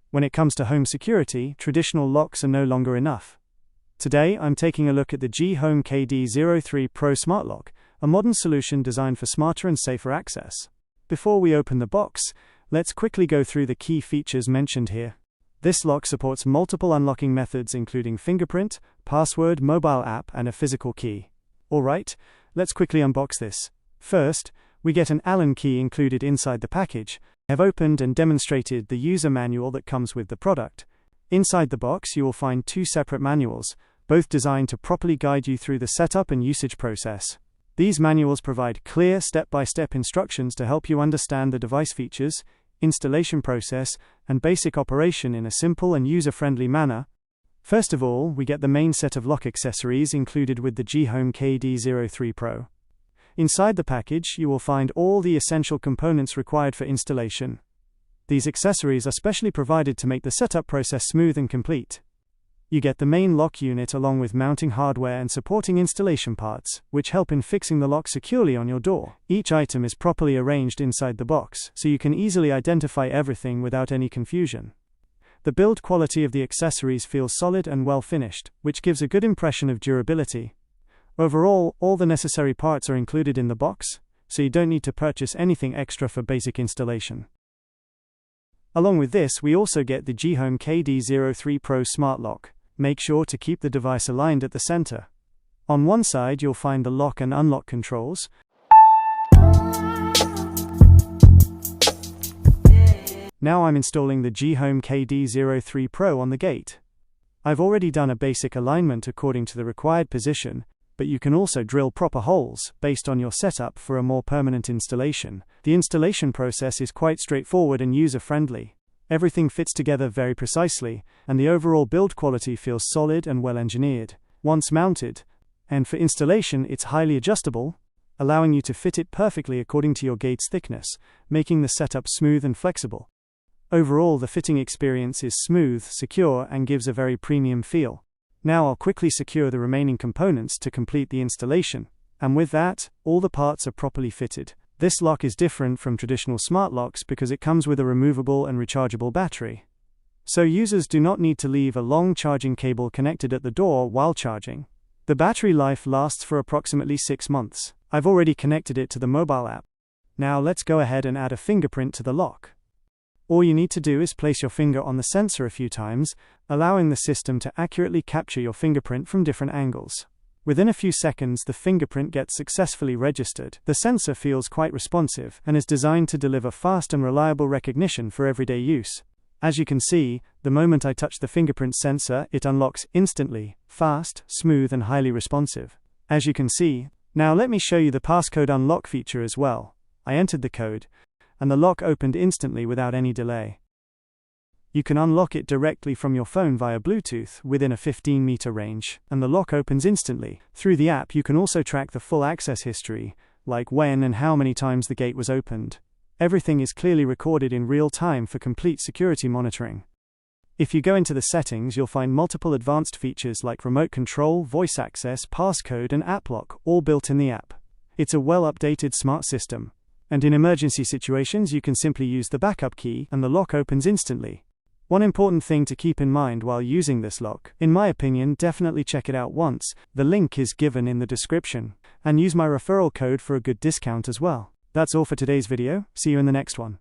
When it comes to home security, traditional locks are no longer enough. Today, I'm taking a look at the GHome KD03PRO Smart Lock, a modern solution designed for smarter and safer access. Before we open the box, let's quickly go through the key features mentioned here. This lock supports multiple unlocking methods including fingerprint, password, mobile app, and a physical key. Alright, let's quickly unbox this. First, we get an Allen key included inside the package. I have opened and demonstrated the user manual that comes with the product. Inside the box you will find two separate manuals, both designed to properly guide you through the setup and usage process. These manuals provide clear step-by-step instructions to help you understand the device features, installation process, and basic operation in a simple and user-friendly manner. First of all, we get the main set of lock accessories included with the GHome KD03PRO. Inside the package, you will find all the essential components required for installation. These accessories are specially provided to make the setup process smooth and complete. You get the main lock unit along with mounting hardware and supporting installation parts, which help in fixing the lock securely on your door. Each item is properly arranged inside the box, so you can easily identify everything without any confusion. The build quality of the accessories feels solid and well finished, which gives a good impression of durability. Overall, all the necessary parts are included in the box, so you don't need to purchase anything extra for basic installation. Along with this, we also get the GHome KD03PRO Smart Lock. Make sure to keep the device aligned at the center. On one side, you'll find the lock and unlock controls. Now I'm installing the GHome KD03PRO on the gate. I've already done a basic alignment according to the required position, but you can also drill proper holes based on your setup for a more permanent installation. The installation process is quite straightforward and user-friendly. Everything fits together very precisely, and the overall build quality feels solid and well engineered. Once mounted, and for installation it's highly adjustable, allowing you to fit it perfectly according to your gate's thickness, making the setup smooth and flexible. Overall, the fitting experience is smooth, secure, and gives a very premium feel. Now I'll quickly secure the remaining components to complete the installation, and with that, all the parts are properly fitted. This lock is different from traditional smart locks because it comes with a removable and rechargeable battery. So users do not need to leave a long charging cable connected at the door while charging. The battery life lasts for approximately 6 months. I've already connected it to the mobile app. Now let's go ahead and add a fingerprint to the lock. All you need to do is place your finger on the sensor a few times, allowing the system to accurately capture your fingerprint from different angles. Within a few seconds, the fingerprint gets successfully registered. The sensor feels quite responsive and is designed to deliver fast and reliable recognition for everyday use. As you can see, the moment I touch the fingerprint sensor, it unlocks instantly, fast, smooth, and highly responsive. As you can see, now let me show you the passcode unlock feature as well. I entered the code, and the lock opened instantly without any delay. You can unlock it directly from your phone via Bluetooth within a 15-meter range, and the lock opens instantly. Through the app, you can also track the full access history, like when and how many times the gate was opened. Everything is clearly recorded in real time for complete security monitoring. If you go into the settings, you'll find multiple advanced features like remote control, voice access, passcode, and app lock, all built in the app. It's a well-updated smart system, and in emergency situations, you can simply use the backup key, and the lock opens instantly. One important thing to keep in mind while using this lock, in my opinion, definitely check it out once. The link is given in the description, and use my referral code for a good discount as well. That's all for today's video. See you in the next one.